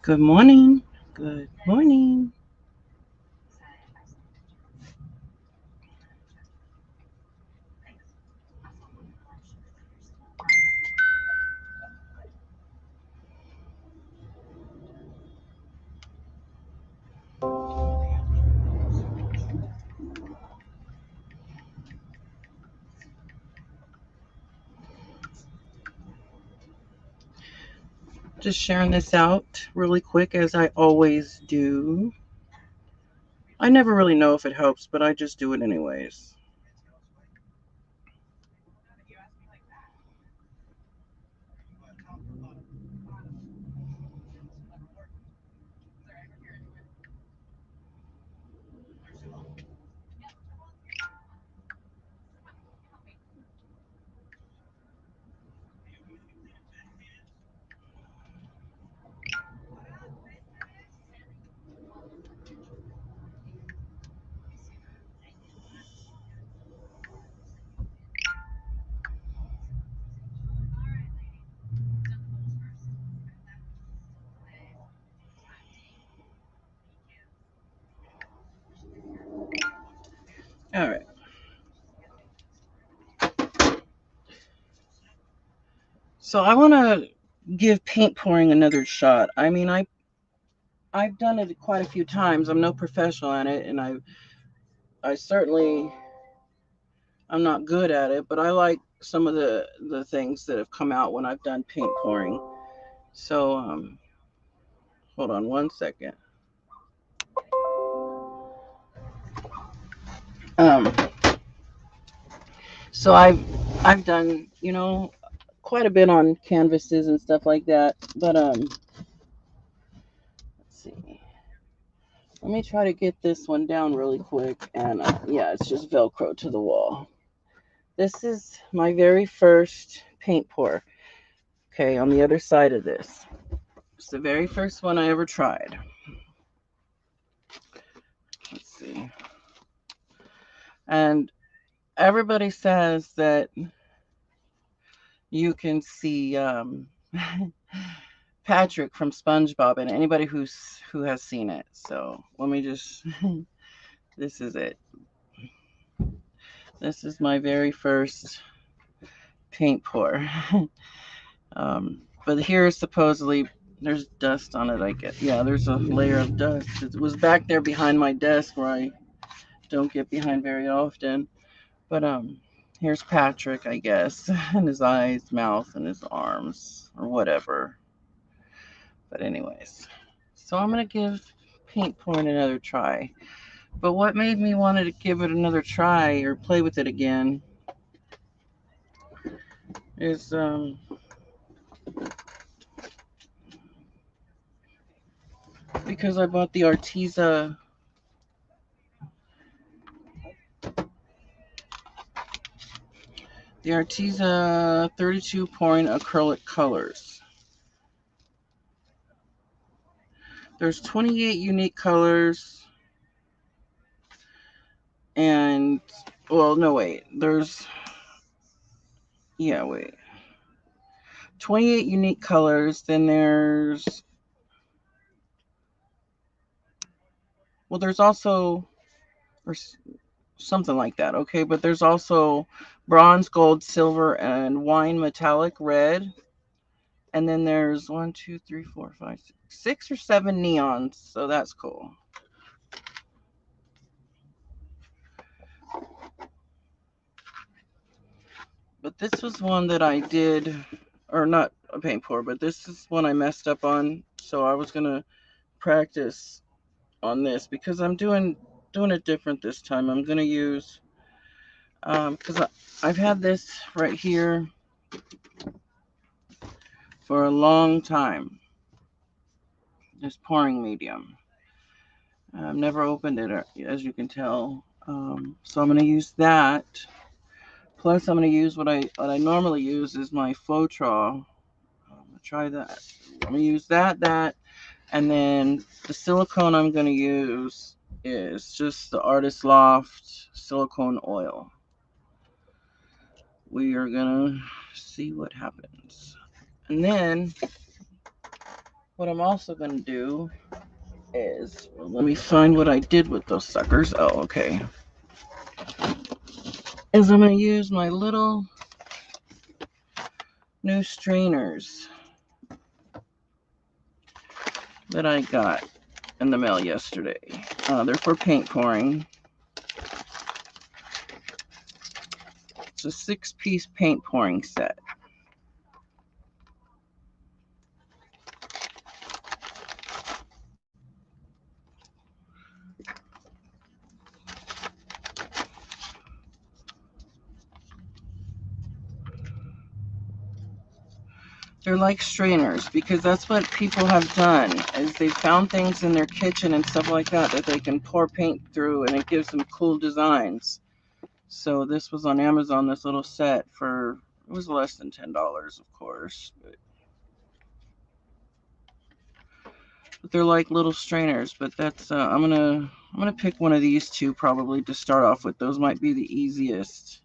Good morning. Good morning. Just sharing this out really quick as I always do. I never really know if it helps, but I just do it anyways. All right. So I want to give paint pouring another shot. I mean, I've done it quite a few times. I'm no professional at it, and I certainly I'm not good at it, but I like some of the things that have come out when I've done paint pouring. So hold on one second. Um, so I've done, quite a bit on canvases and stuff like that. But let's see. Let me try to get this one down really quick. And yeah, it's just Velcro to the wall. This is my very first paint pour. Okay, on the other side of this. It's the very first one I ever tried. Let's see. And everybody says that you can see Patrick from SpongeBob and anybody who has seen it. So let me just this is it. This is my very first paint pour. But here is supposedly there's dust on it. I guess yeah, there's a layer of dust. It was back there behind my desk where I don't get behind very often. But here's Patrick, I guess, and his eyes, mouth, and his arms or whatever. But anyways, so I'm gonna give paint pouring another try. But what made me want to give it another try or play with it again is because I bought the Arteza 32 pouring acrylic colors. There's 28 unique colors, and well, no wait, wait, 28 unique colors. Then there's also or something like that. Okay, but there's also bronze, gold, silver, and wine metallic red. And then there's one, two, three, four, five, six or seven neons. So that's cool. But this was one that I did, or not a paint pour, but this is one I messed up on. So I was gonna practice on this because I'm doing it different this time. I'm gonna use because I've had this right here for a long time. This pouring medium. I've never opened it, as you can tell. So I'm going to use that. Plus, I'm going to use what I normally use is my Floetrol. I'm going to try that. I'm going to use that, and then the silicone I'm going to use is just the Artist Loft silicone oil. We are going to see what happens. And then what I'm also going to do is, well, let me find what I did with those suckers. Oh, okay. Is I'm going to use my little new strainers that I got in the mail yesterday. They're for paint pouring. It's a 6-piece paint pouring set. They're like strainers because that's what people have done, is they found things in their kitchen and stuff like that that they can pour paint through, and it gives them cool designs. So this was on Amazon, this little set for, it was less than $10, of course. But they're like little strainers, but that's, I'm gonna pick one of these two probably to start off with. Those might be the easiest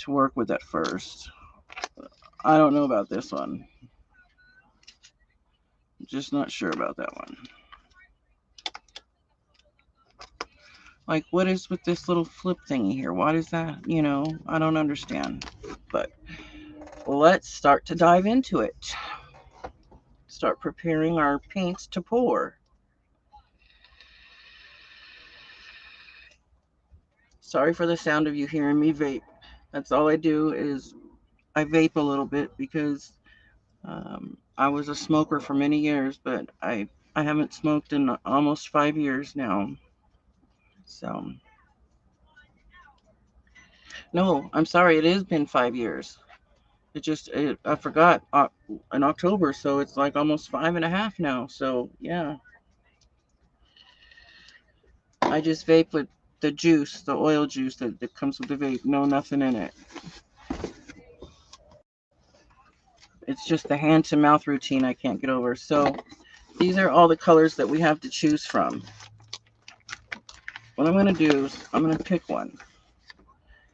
to work with at first. I don't know about this one. Just not sure about that one. Like, what is with this little flip thingy here? What is that? You know, I don't understand. But let's start to dive into it. Start preparing our paints to pour. Sorry for the sound of you hearing me vape. That's all I do, is I vape a little bit because I was a smoker for many years, but I haven't smoked in almost 5 years now. So, no, I'm sorry, it has been 5 years. I forgot in October, so it's like almost 5.5 now. So, yeah, I just vape with the juice, the oil juice that comes with the vape. No, nothing in it. It's just the hand to mouth routine I can't get over. So, these are all the colors that we have to choose from. What I'm going to do is I'm going to pick one.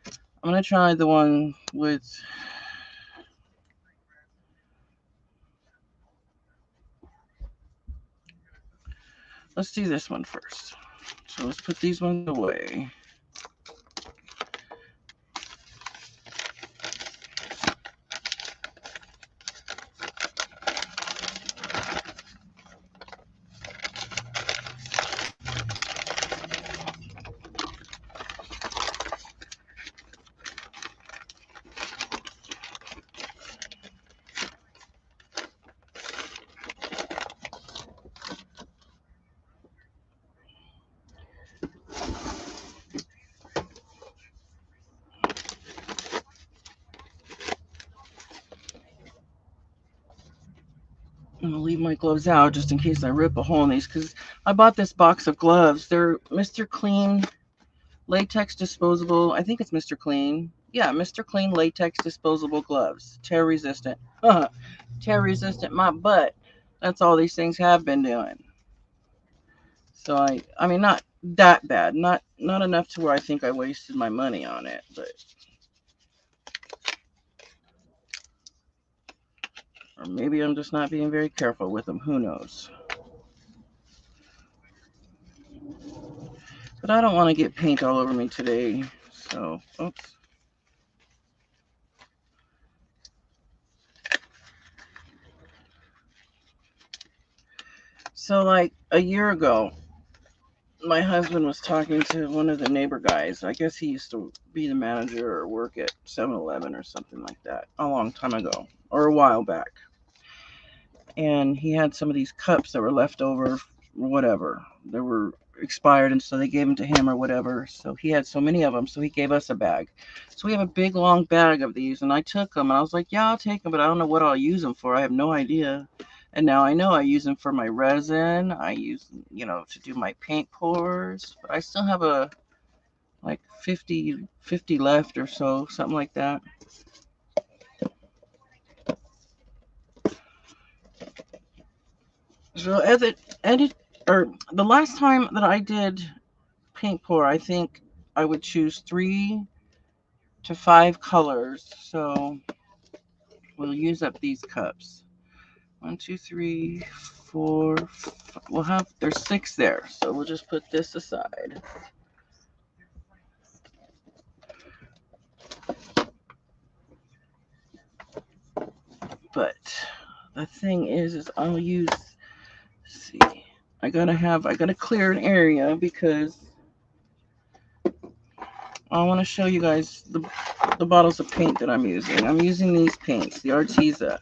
I'm going to try the one with, let's do this one first. So let's put these ones away. I'm gonna leave my gloves out just in case I rip a hole in these, because I bought this box of gloves. They're Mr. Clean latex disposable. I think it's Mr. Clean. Yeah, Mr. Clean latex disposable gloves. Tear resistant. Tear resistant my butt. That's all these things have been doing. So I mean, not that bad. Not enough to where I think I wasted my money on it, but, or maybe I'm just not being very careful with them. Who knows? But I don't want to get paint all over me today. So, oops. So, like a year ago, my husband was talking to one of the neighbor guys. I guess he used to be the manager or work at 7-Eleven or something like that a long time ago, or a while back. And he had some of these cups that were left over, or whatever. They were expired, and so they gave them to him or whatever. So he had so many of them, so he gave us a bag. So we have a big long bag of these, and I took them, and I was like, yeah, I'll take them, but I don't know what I'll use them for. I have no idea. And now I know I use them for my resin. I use them, to do my paint pours. But I still have like 50 left or so, something like that. So the last time that I did paint pour, I think I would choose 3 to 5 colors. So we'll use up these cups. 1, 2, 3, 4, we'll have, there's 6 there, so we'll just put this aside. But the thing is I'll use, let's see, I gotta clear an area because I want to show you guys the bottles of paint that I'm using. I'm using these paints, the Arteza.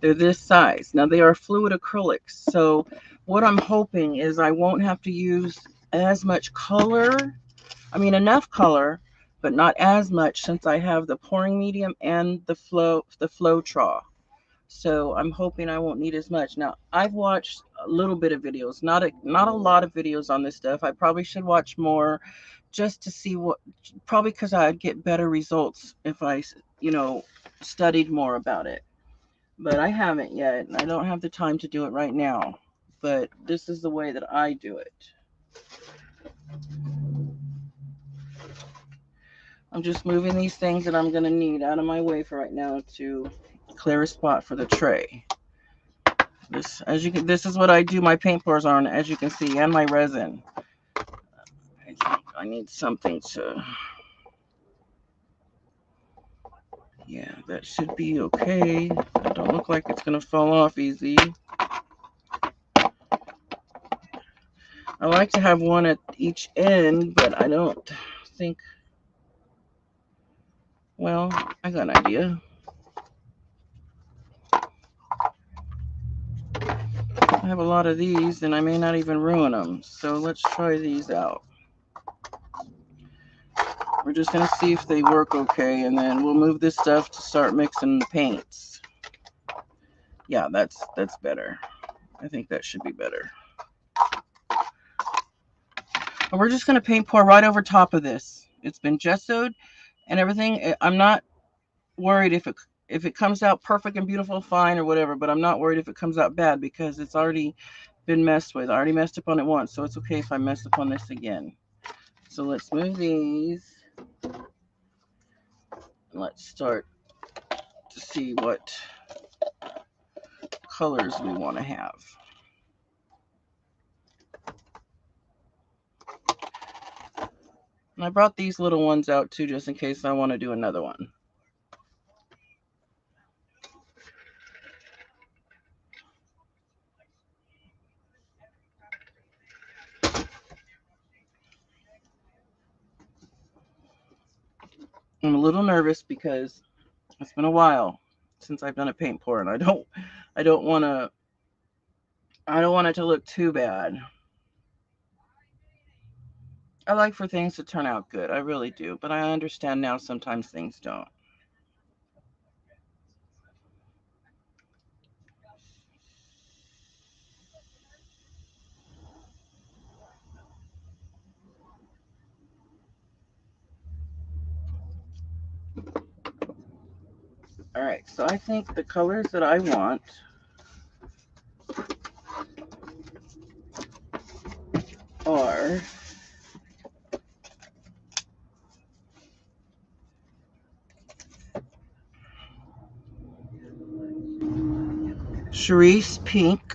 They're this size. Now they are fluid acrylics, so what I'm hoping is I won't have to use as much color. I mean, enough color, but not as much, since I have the pouring medium and the Floetrol. So I'm hoping I won't need as much. Now, I've watched a little bit of videos, not a lot of videos on this stuff. I probably should watch more, just to see what, probably because I'd get better results if I, studied more about it. But I haven't yet. I don't have the time to do it right now. But this is the way that I do it. I'm just moving these things that I'm going to need out of my way for right now to clear a spot for the tray. This is what I do my paint pours on, as you can see, and my resin. I think I need something to, yeah, that should be okay. It don't look like it's going to fall off easy. I like to have one at each end, but I don't think, well, I got an idea. I have a lot of these, and I may not even ruin them. So let's try these out. We're just going to see if they work okay, and then we'll move this stuff to start mixing the paints. Yeah, that's better. I think that should be better. And we're just going to paint pour right over top of this. It's been gessoed and everything. I'm not worried if it comes out perfect and beautiful, fine, or whatever, but I'm not worried if it comes out bad, because it's already been messed with. I already messed up on it once, so it's okay if I mess up on this again. So let's move these. Let's start to see what colors we want to have. And I brought these little ones out too, just in case I want to do another one. I'm a little nervous because it's been a while since I've done a paint pour, and I don't want it to look too bad. I like for things to turn out good. I really do. But I understand now sometimes things don't. All right, so I think the colors that I want are cerise pink,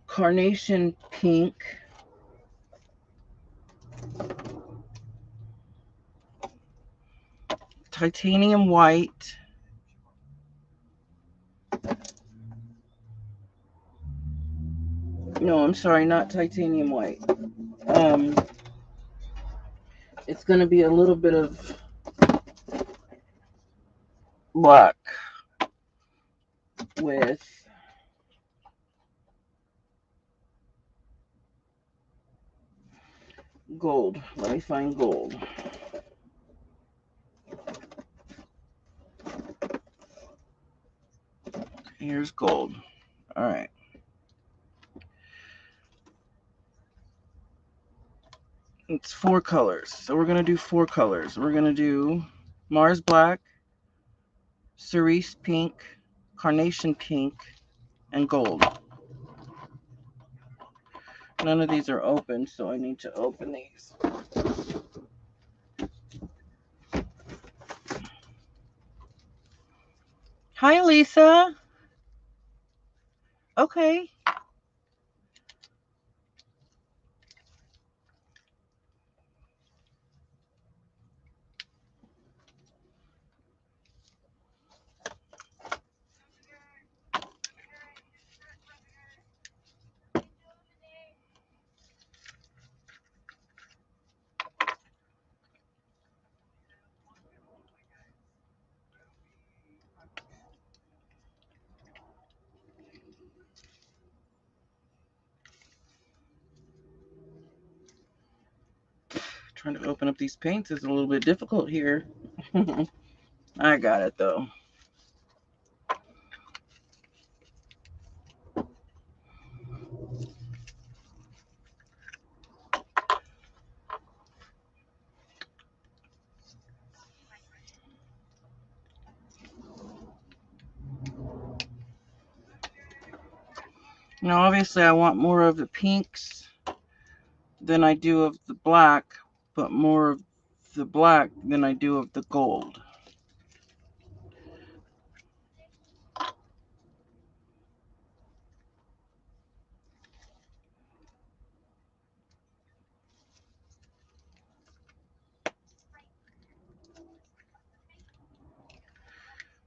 carnation pink, titanium white, no, I'm sorry, not titanium white. It's going to be a little bit of black with gold. Let me find gold. Here's gold. All right. It's 4 colors. So we're going to do 4 colors. We're going to do Mars black, cerise pink, carnation pink, and gold. None of these are open, so I need to open these. Hi, Lisa. Okay. Trying to open up these paints is a little bit difficult here. I got it though. Now obviously I want more of the pinks than I do of the black, but more of the black than I do of the gold.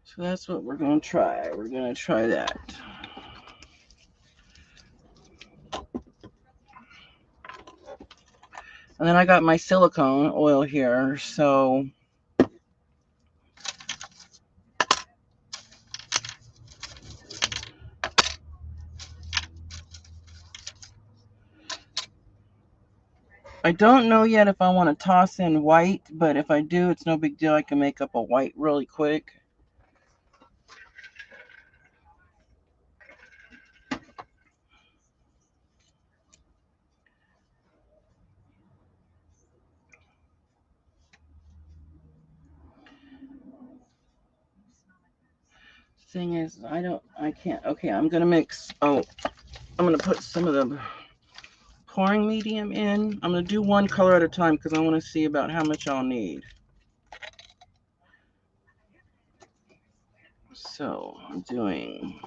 So that's what we're going to try. We're going to try that. And then I got my silicone oil here, so I don't know yet if I want to toss in white, but if I do, it's no big deal. I can make up a white really quick. Thing is, I can't. Okay, I'm going to mix. Oh, I'm going to put some of the pouring medium in. I'm going to do one color at a time because I want to see about how much I'll need. So I'm doing.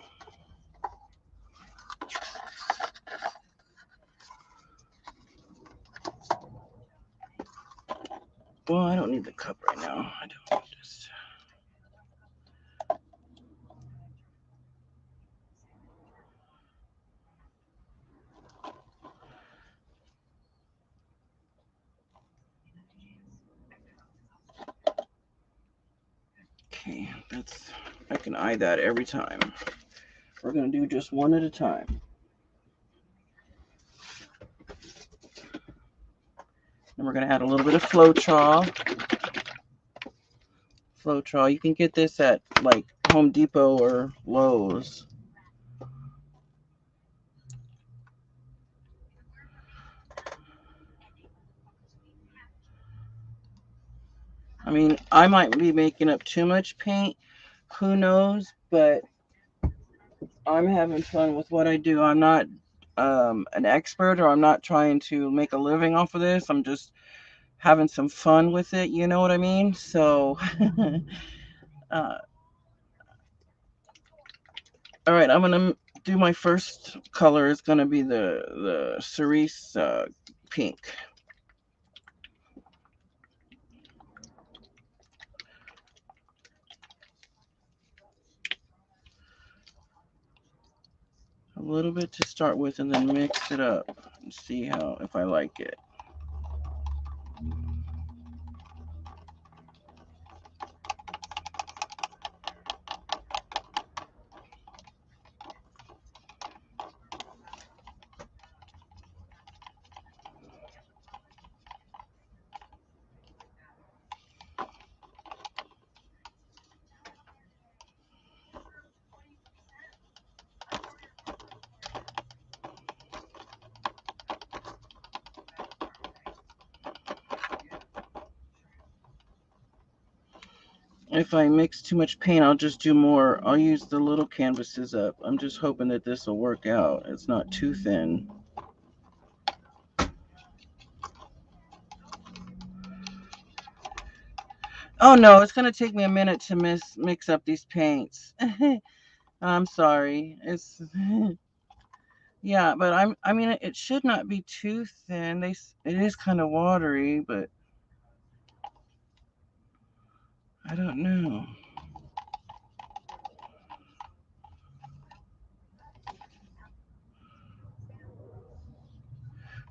Well, I don't need the cup right now. I don't just. Okay, that's. I can eye that every time. We're going to do just one at a time. And we're going to add a little bit of Floetrol. Floetrol. You can get this at like Home Depot or Lowe's. I mean, I might be making up too much paint. Who knows? But I'm having fun with what I do. I'm not an expert, or I'm not trying to make a living off of this. I'm just having some fun with it. You know what I mean? So, all right, I'm going to do my first color. Is going to be the cerise pink. A little bit to start with, and then mix it up and see if I like it. If I mix too much paint, I'll just do more. I'll use the little canvases up. I'm just hoping that this will work out. It's not too thin. Oh no, it's gonna take me a minute to mix up these paints. I'm sorry. It's yeah, but I mean it should not be too thin. It is kind of watery, but I don't know.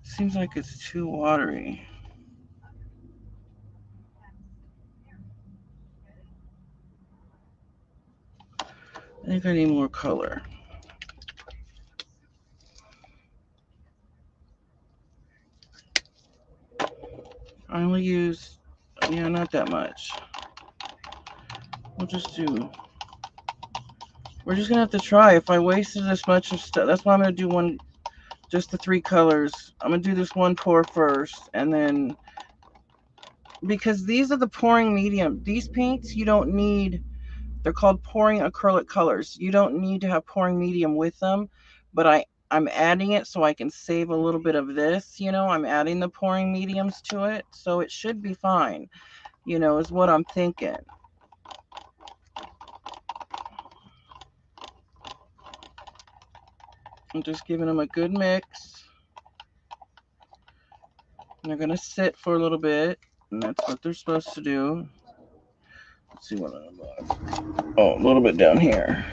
Seems like it's too watery. I think I need more color. I only use, yeah, not that much. We'll just do, we're just gonna have to try. If I wasted this much of stuff, that's why I'm gonna do one, just the 3 colors. I'm gonna do this one pour first, and then, because these are the pouring medium. These paints, you don't need, they're called pouring acrylic colors. You don't need to have pouring medium with them, but I'm adding it so I can save a little bit of this, you know, I'm adding the pouring mediums to it, so it should be fine, you know, is what I'm thinking. I'm just giving them a good mix. And they're gonna sit for a little bit, and that's what they're supposed to do. Let's see what I'm about. Oh, a little bit down here.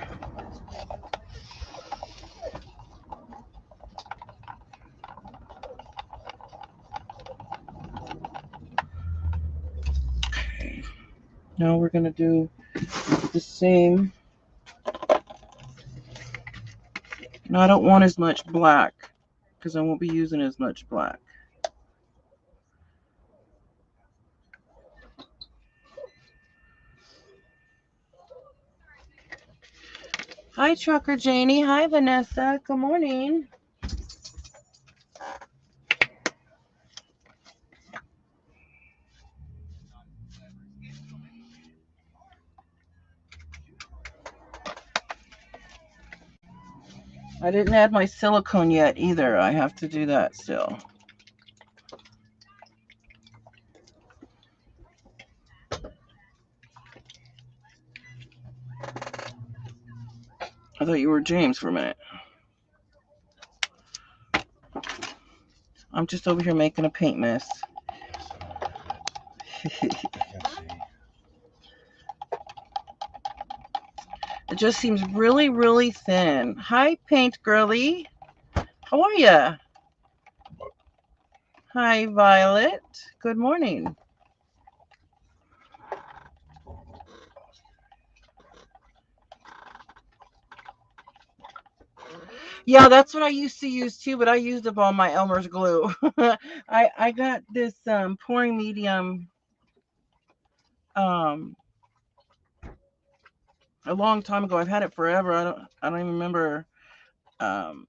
Okay. Now we're gonna do the same. Now I don't want as much black because I won't be using as much black. Hi, Trucker Janie. Hi, Vanessa. Good morning. I didn't add my silicone yet either. I have to do that still. I thought you were James for a minute. I'm just over here making a paint mess. It just seems really, really thin. Hi, Paint Girly. How are ya? Hi, Violet. Good morning. Yeah, that's what I used to use too, but I used up all my Elmer's glue. I got this pouring medium um a long time ago. I've had it forever. I don't even remember. Um,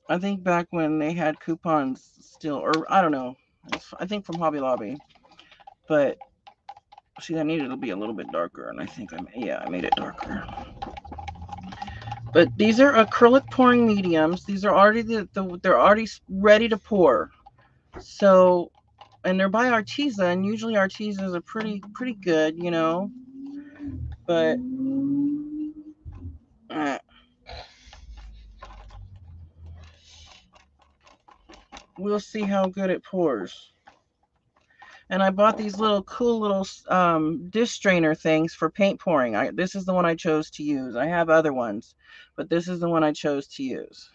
I think back when they had coupons still, or I don't know. I think from Hobby Lobby. But see, I needed to be a little bit darker, and I think I made it darker. But these are acrylic pouring mediums. These are already they're already ready to pour. So, and they're by Arteza, and usually Artezas are pretty good, you know. But we'll see how good it pours. And I bought these little cool little dish strainer things for paint pouring. This is the one I chose to use. I have other ones, but this is the one I chose to use.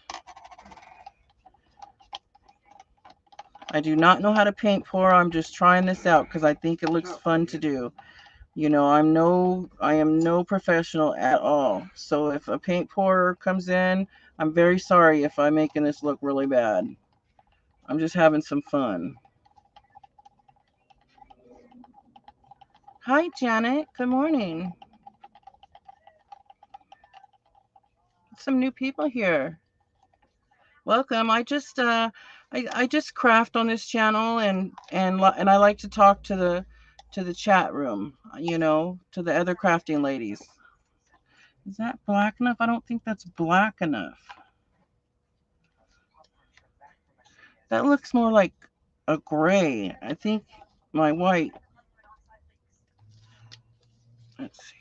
I do not know how to paint pour. I'm just trying this out because I think it looks fun to do. You know, I am no professional at all. So if a paint pourer comes in, I'm very sorry if I'm making this look really bad. I'm just having some fun. Hi, Janet. Good morning. Some new people here. Welcome. I just craft on this channel, and I like to talk to the chat room, you know, to the other crafting ladies. Is that black enough? I don't think that's black enough. That looks more like a gray. I think my white. Let's see.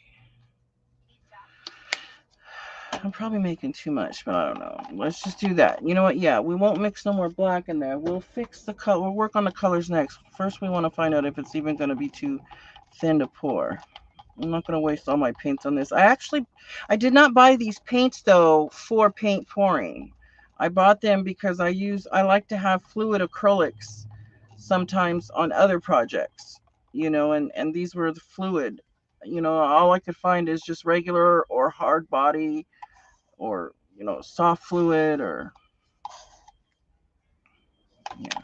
I'm probably making too much, but I don't know. Let's just do that. You know what? Yeah, we won't mix no more black in there. We'll fix the color. We'll work on the colors next. First, we want to find out if it's even going to be too thin to pour. I'm not going to waste all my paints on this. I did not buy these paints, though, for paint pouring. I bought them because I like to have fluid acrylics sometimes on other projects, you know, and these were the fluid. You know, all I could find is just regular or hard body or, you know, soft fluid or, yeah.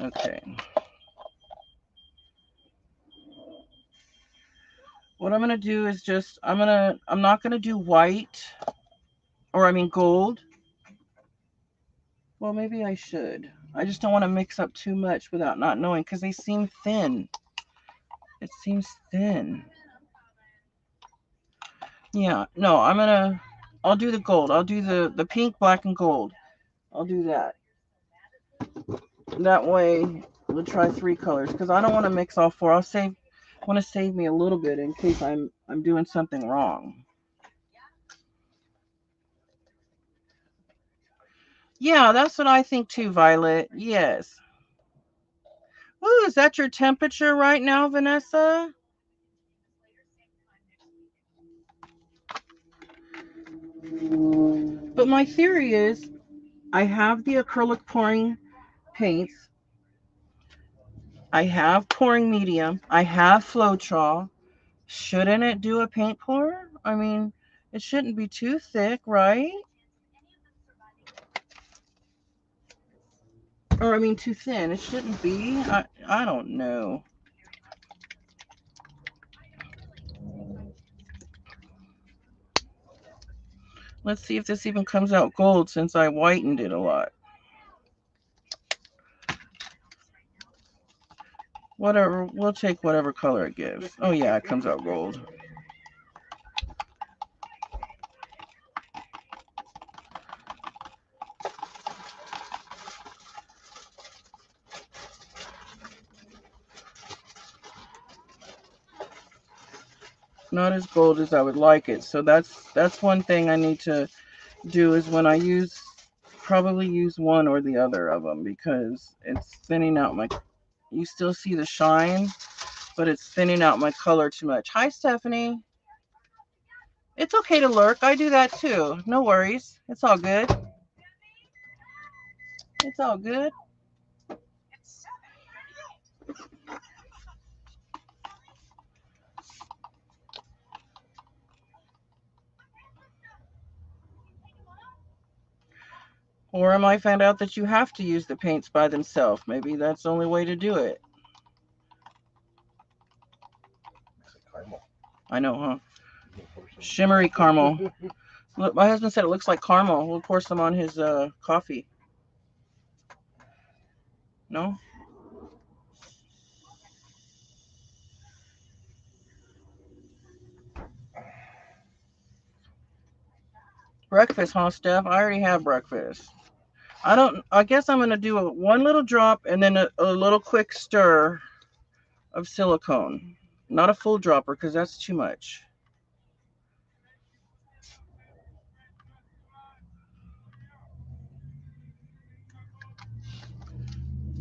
Okay. What I'm going to do is just, I'm not going to do white, or I mean gold. Well, maybe I should. I just don't want to mix up too much without not knowing, because they seem thin. It seems thin. Yeah, no, I'll do the gold. I'll do the pink, black, and gold. I'll do that. That way, we'll try 3 colors, because I don't want to mix all 4. Want to save me a little bit in case I'm doing something wrong. Yeah, that's what I think too, Violet. Yes. Ooh, is that your temperature right now, Vanessa? But my theory is I have the acrylic pouring paints. I have pouring medium. I have Floetrol. Shouldn't it do a paint pour? I mean, it shouldn't be too thick, right? Or I mean, too thin. It shouldn't be. I don't know. Let's see if this even comes out gold since I whitened it a lot. Whatever, we'll take whatever color it gives. Oh yeah, it comes out gold. Not as gold as I would like it. So that's one thing I need to do, is when I probably use one or the other of them, because it's thinning out my, you still see the shine, but it's thinning out my color too much. Hi, Stephanie. It's okay to lurk. I do that too. No worries. It's all good. It's all good. Or I might find out that you have to use the paints by themselves. Maybe that's the only way to do it. I know, huh? Shimmery caramel. Look, my husband said it looks like caramel. We'll pour some on his coffee. No? Breakfast, huh, Steph? I already have breakfast. I guess I'm going to do one little drop and then a little quick stir of silicone. Not a full dropper, because that's too much.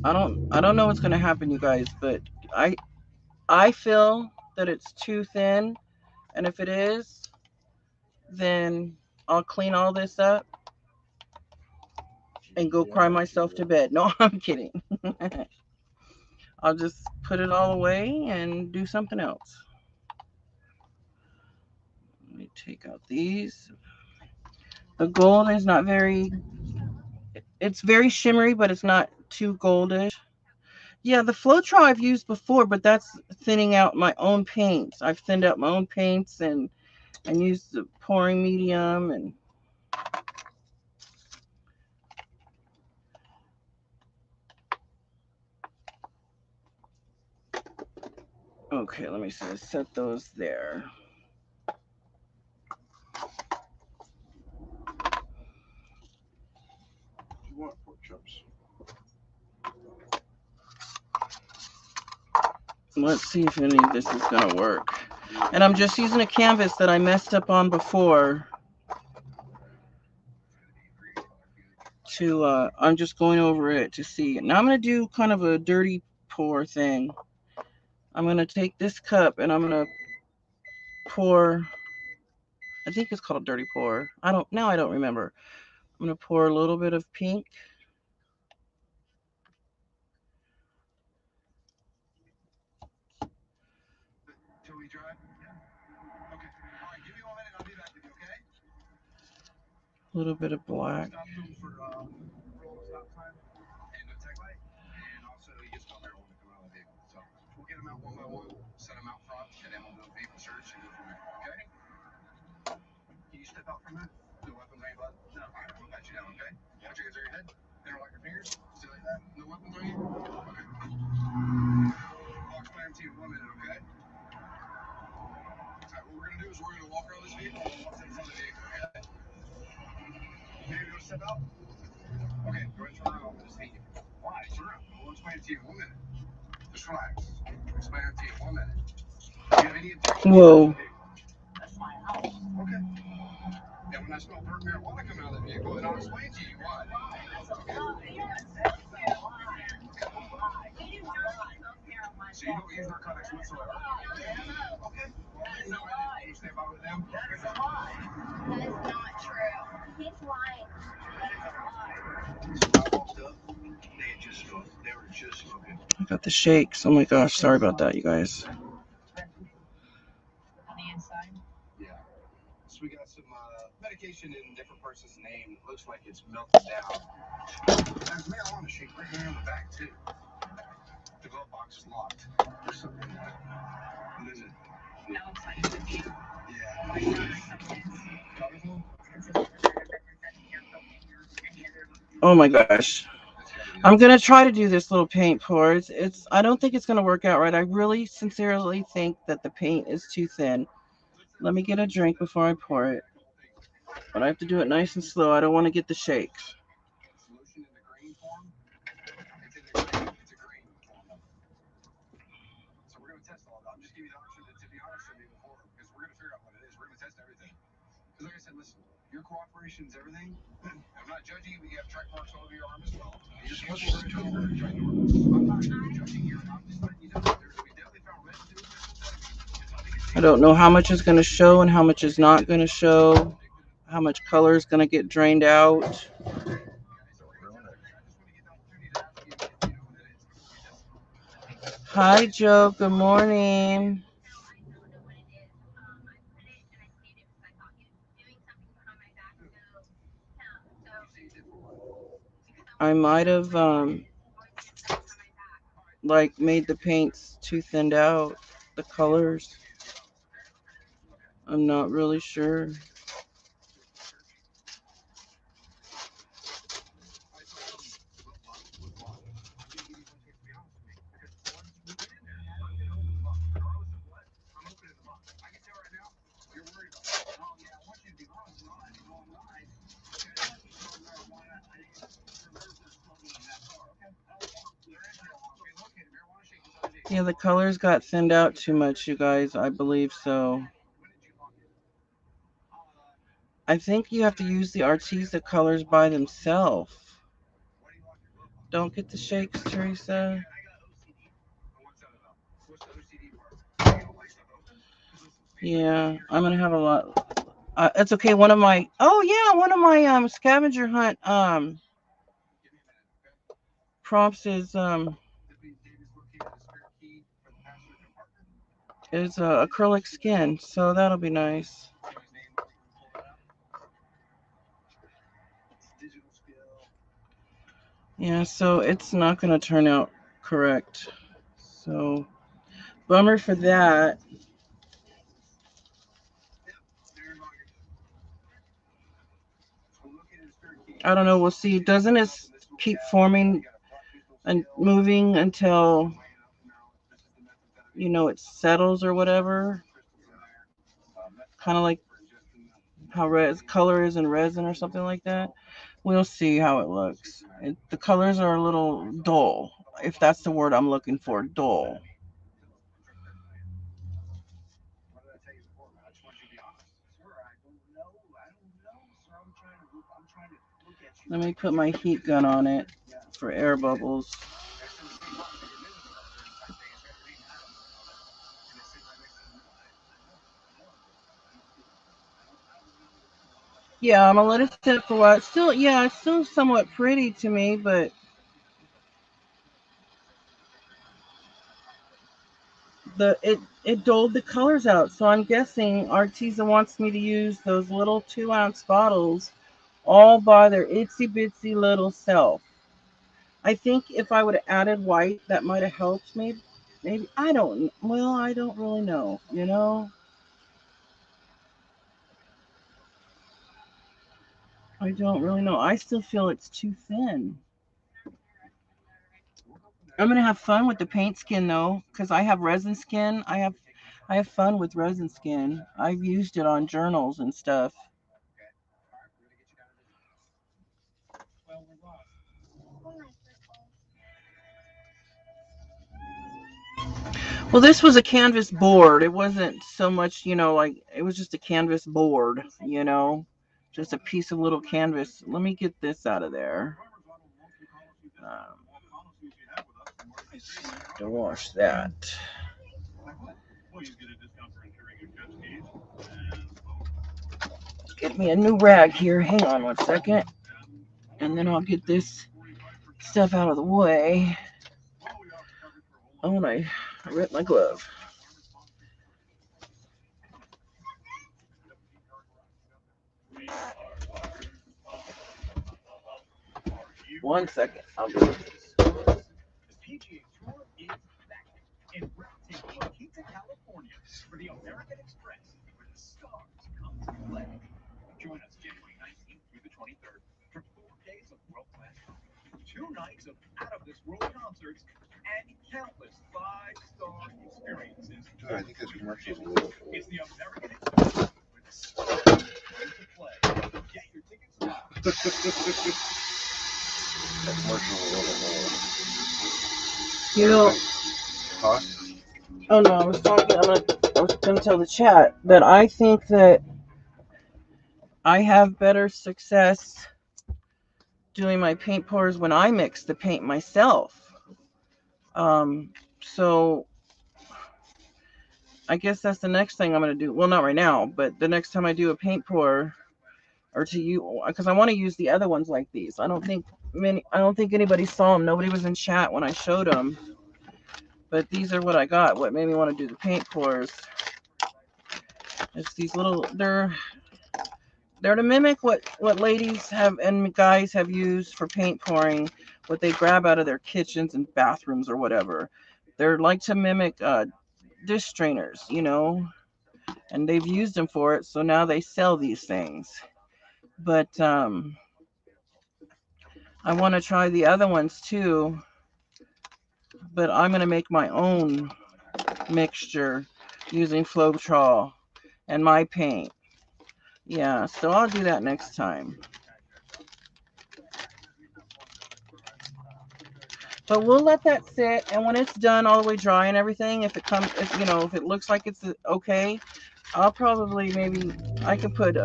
I don't know what's going to happen, you guys, but I feel that it's too thin, and if it is, then I'll clean all this up and go cry myself to bed. No, I'm kidding. I'll just put it all away and do something else. Let me take out these. The gold is not very, it's very shimmery, but it's not too goldish. Yeah, the Floetrol I've used before, but that's thinning out my own paints. I've thinned out my own paints and used the pouring medium and okay, let me set those there. You want pork chops? Let's see if any of this is gonna work. And I'm just using a canvas that I messed up on before to, I'm just going over it to see. Now I'm going to do kind of a dirty pour thing. I'm going to take this cup and I'm going to pour, I think it's called a dirty pour. I don't remember. I'm going to pour a little bit of pink. A little bit of black. Whoa. I got the shakes. Oh my gosh, sorry about that, you guys. Oh my gosh. I'm gonna try to do this little paint pour. I don't think it's gonna work out right. I really sincerely think that the paint is too thin. Let me get a drink before I pour it. But I have to do it nice and slow. I don't want to get the shakes. I don't know how much is going to show and how much is not going to show. How much color is going to get drained out. Hi, Joe. Good morning. I might have like made the paints too thinned out. The colors. I'm not really sure. Yeah, the colors got thinned out too much, you guys. I believe so. I think you have to use the Arteza colors by themselves. Don't get the shakes, Teresa. Yeah, I'm gonna have a lot. It's okay. One of my scavenger hunt prompts is acrylic skin, so that'll be nice. Yeah, so it's not gonna turn out correct. So bummer for that. I don't know. We'll see. Doesn't it keep forming and moving until it settles or whatever? Kind of like how color is in resin or something like that. We'll see how it looks. The colors are a little dull, if that's the word I'm looking for, dull. Let me put my heat gun on it for air bubbles. Yeah, I'm gonna let it sit for a while. It's still, yeah, it's still somewhat pretty to me, but it dulled the colors out. So I'm guessing Arteza wants me to use those little 2-ounce bottles all by their itsy bitsy little self. I think if I would have added white, that might have helped me. Maybe I don't. Well, I don't really know. You know, I don't really know. I still feel it's too thin. I'm gonna have fun with the paint skin though, because I have resin skin. I have fun with resin skin. I've used it on journals and stuff. Well, this was a canvas board. It wasn't so much, like it was just a canvas board, just a piece of little canvas. Let me get this out of there. Um, to wash that. Get me a new rag here. Hang on one second. And then I'll get this stuff out of the way. Oh, and I ripped my glove. One second. I'll do this. I think this commercial is a little old. That commercial is a little old. You know. Huh? Oh no, I was gonna tell the chat that I think that I have better success doing my paint pours when I mix the paint myself. So I guess that's the next thing I'm gonna do. Well, not right now, but the next time I do a paint pour, or to you, because I want to use the other ones like these. I don't think anybody saw them. Nobody was in chat when I showed them. But these are what I got. What made me want to do the paint pours. It's these little. They're to mimic what ladies have and guys have used for paint pouring, what they grab out of their kitchens and bathrooms or whatever. They're like to mimic dish strainers, and they've used them for it. So now they sell these things. But I want to try the other ones too. But I'm going to make my own mixture using Floetrol and my paint. Yeah, so I'll do that next time. But we'll let that sit, and when it's done all the way dry and everything, if it looks like it's okay, I'll probably I could put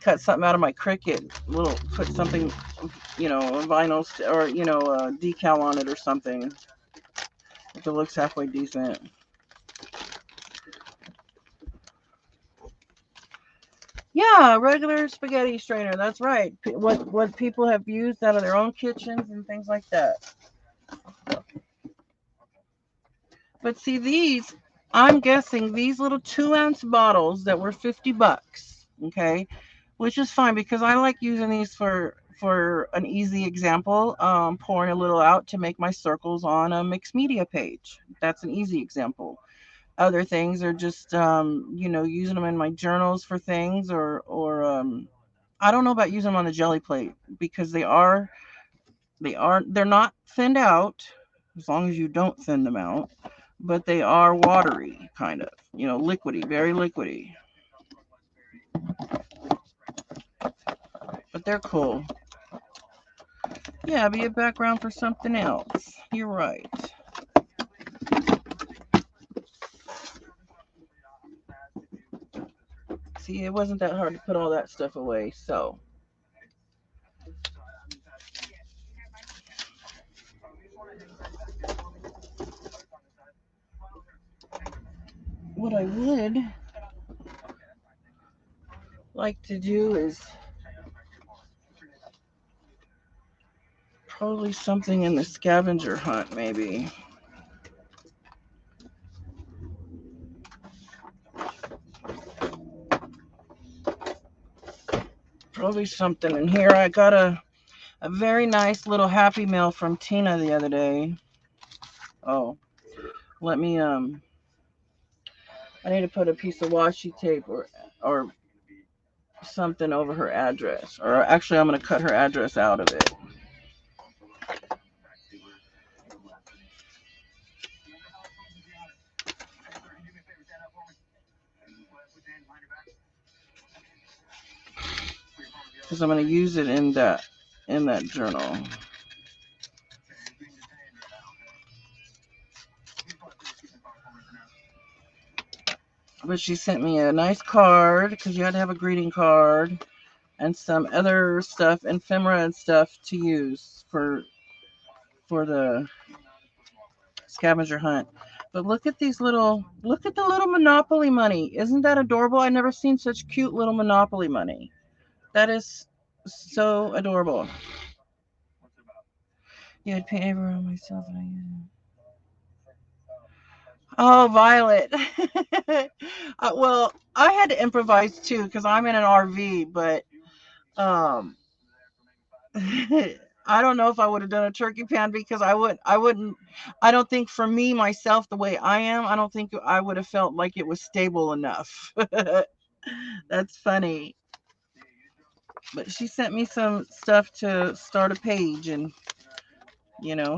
cut something out of my Cricut, put something, a vinyl or a decal on it or something if it looks halfway decent. Yeah, regular spaghetti strainer. That's right. What people have used out of their own kitchens and things like that. But see, I'm guessing these little 2-ounce bottles that were $50, okay, which is fine because I like using these for an easy example, pouring a little out to make my circles on a mixed media page. That's an easy example. Other things are just using them in my journals for things, or I don't know about using them on the jelly plate because they're not thinned out as long as you don't thin them out, but they are watery, kind of, liquidy, very liquidy. But they're cool. Yeah, be a background for something else. You're right. See, it wasn't that hard to put all that stuff away. So what I would like to do is probably something in the scavenger hunt, maybe. Probably something in here. I got a very nice little Happy Meal from Tina the other day. Oh, let me I need to put a piece of washi tape or something over her address. Or actually, I'm going to cut her address out of it. Because I'm going to use it in that journal. But she sent me a nice card because you had to have a greeting card and some other stuff, ephemera and stuff to use for the scavenger hunt. But look at the little Monopoly money. Isn't that adorable? I've never seen such cute little Monopoly money. That is so adorable. You would pay over on myself and I use it. Oh, Violet. Well, I had to improvise too because I'm in an RV, but um, I don't know if I would have done a turkey pan because I wouldn't, I don't think for me, myself, the way I am, I don't think I would have felt like it was stable enough. That's funny. But she sent me some stuff to start a page and,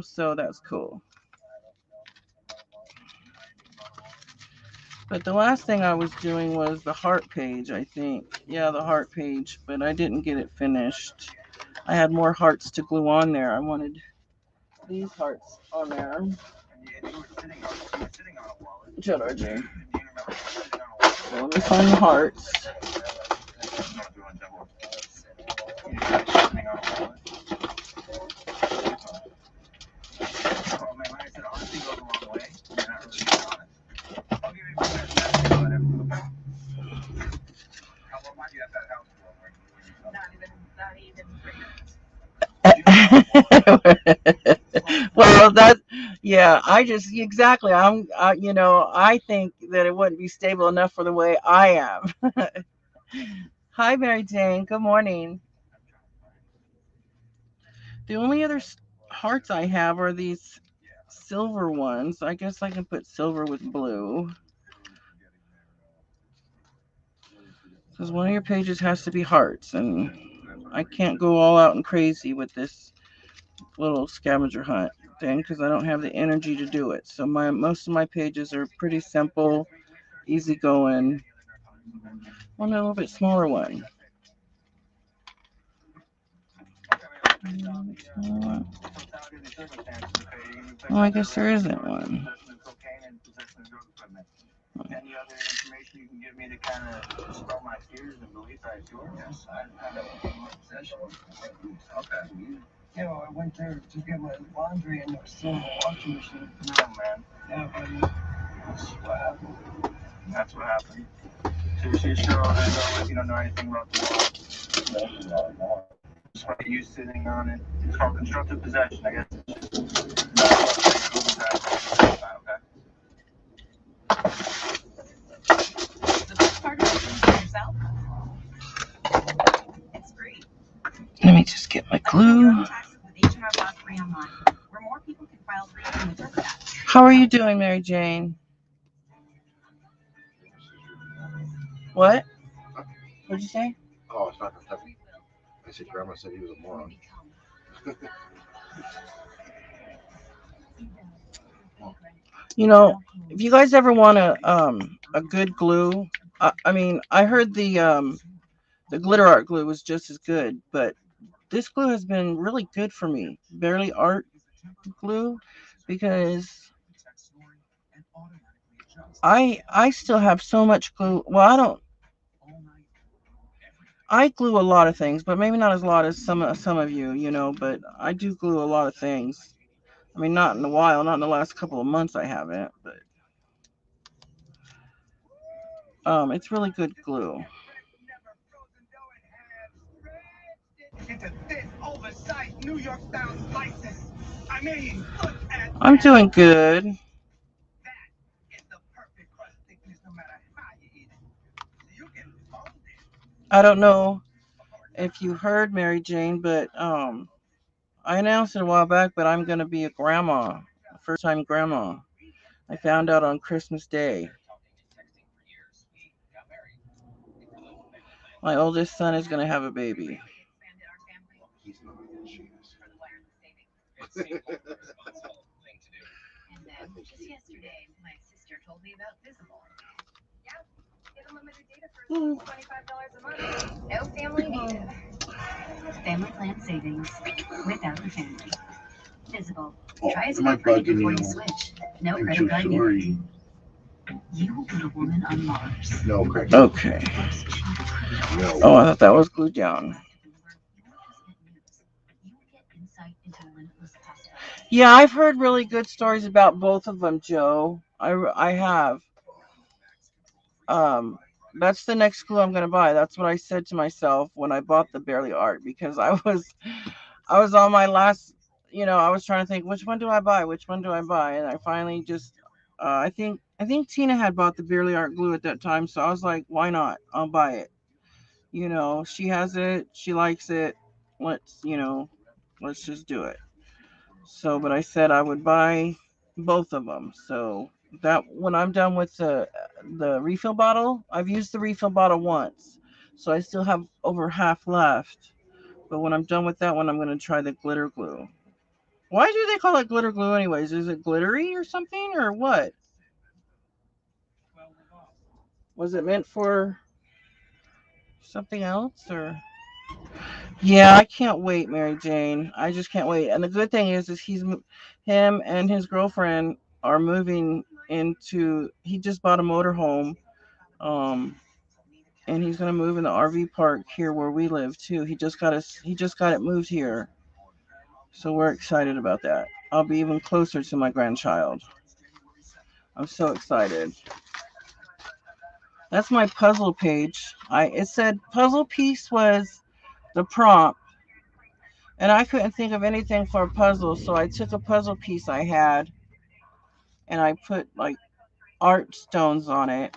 so that's cool. But the last thing I was doing was the heart page, I think. Yeah, the heart page, but I didn't get it finished. I had more hearts to glue on there. I wanted these hearts on there. JRJ. So let me find the hearts. Well, yeah, exactly. I think that it wouldn't be stable enough for the way I am. Hi, Mary Jane. Good morning. The only other hearts I have are these silver ones. I guess I can put silver with blue. Because one of your pages has to be hearts, and I can't go all out and crazy with this little scavenger hunt thing because I don't have the energy to do it. So most of my pages are pretty simple, easy going. Want a little bit smaller one. Oh, I guess there isn't one. Any other information you can give me to kind of dispel my fears and beliefs I have yours? Yes, I know possession. Okay. Yeah, well, I went there to get my laundry and there was still in the washing machine. No, man. Yeah, buddy. That's what happened. That's what happened. So you're sure all that, like you don't know anything about the law? No. Just by you sitting on it. It's called constructive possession, I guess. Okay. Let me just get my glue. How are you doing, Mary Jane? What? What'd you say? Oh, it's not the stuff. I said Grandma said he was a moron. If you guys ever want a good glue, I heard the glitter art glue was just as good, but this glue has been really good for me. Barely Art glue, because I still have so much glue. Well, I don't. I glue a lot of things, but maybe not as a lot as some of you, but I do glue a lot of things. I mean, not in a while, not in the last couple of months I haven't, but it's really good glue. I'm doing good. I don't know if you heard, Mary Jane, but I announced it a while back, but I'm going to be a grandma, a first time grandma. I found out on Christmas Day. My oldest son is going to have a baby. He's not. She is. I think he. Mm. Family plan savings without the family. Visible. Oh, Try as am I my credit bugging before you? you switch. No I'm credit so card sorry. needed. You will put a woman on Mars. No, Craig. Okay. No. Oh, I thought that was glued down. Yeah, I've heard really good stories about both of them, Joe. I have. Um, that's the next glue I'm gonna buy. That's what I said to myself when I bought the Barely Art because I was on my last. I was trying to think which one do I buy, which one do I buy, and I finally just. I think Tina had bought the Barely Art glue at that time, so I was like, why not? I'll buy it. She has it, she likes it. Let's just do it. So, but I said I would buy both of them. So that when I'm done with the refill bottle, I've used the refill bottle once, so I still have over half left. But when I'm done with that one, I'm gonna try the glitter glue. Why do they call it glitter glue, anyways? Is it glittery or something, or what? Was it meant for something else, or? Yeah, I can't wait, Mary Jane. I just can't wait. And the good thing is him and his girlfriend are moving into. He just bought a motorhome, um, and he's gonna move in the RV park here where we live too. He just got it moved here, so we're excited about that. I'll be even closer to my grandchild. I'm so excited. That's my puzzle page. It said puzzle piece was the prompt, and I couldn't think of anything for a puzzle, so I took a puzzle piece I had and I put like art stones on it.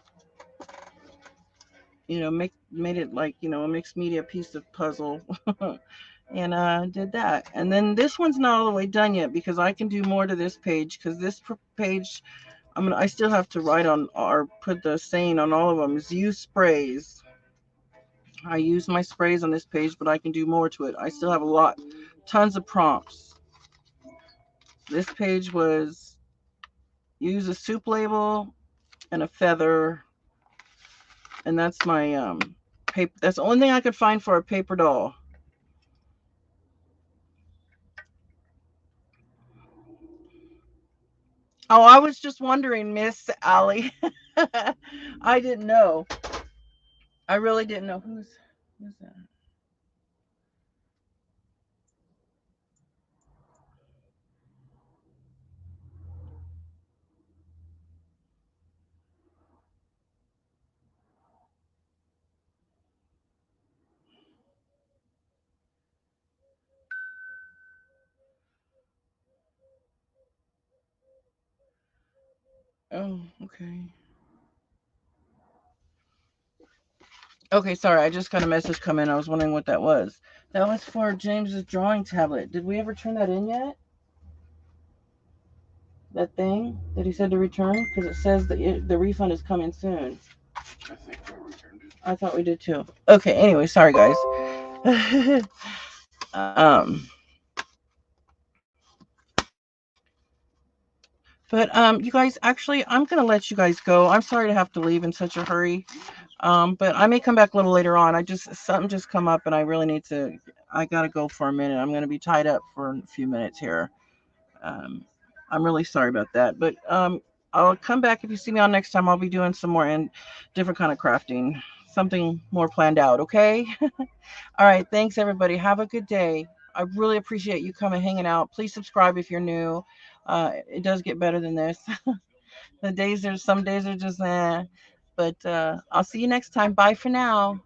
Made it like a mixed media piece of puzzle, and did that. And then this one's not all the way done yet because I can do more to this page because this page I still have to write on or put the saying on all of them is use sprays. I use my sprays on this page, but I can do more to it. I still have tons of prompts. This page was use a soup label and a feather, and that's my paper. That's the only thing I could find for a paper doll. Oh, I was just wondering, Miss Allie. I didn't know. I really didn't know who's that. Oh, okay. Okay, sorry. I just got a message come in. I was wondering what that was. That was for James's drawing tablet. Did we ever turn that in yet? That thing that he said to return? Because it says that the refund is coming soon. I think we returned it. I thought we did too. Okay, anyway, sorry guys. um but you guys, actually I'm gonna let you guys go. I'm sorry to have to leave in such a hurry. But I may come back a little later on. Something just come up and I gotta go for a minute. I'm gonna be tied up for a few minutes here. Um I'm really sorry about that. But I'll come back if you see me on next time. I'll be doing some more and different kind of crafting. something more planned out. Okay. All right. Thanks, everybody. Have a good day. I really appreciate you coming hanging out. Please subscribe if you're new. It does get better than this. Some days are just but I'll see you next time. Bye for now.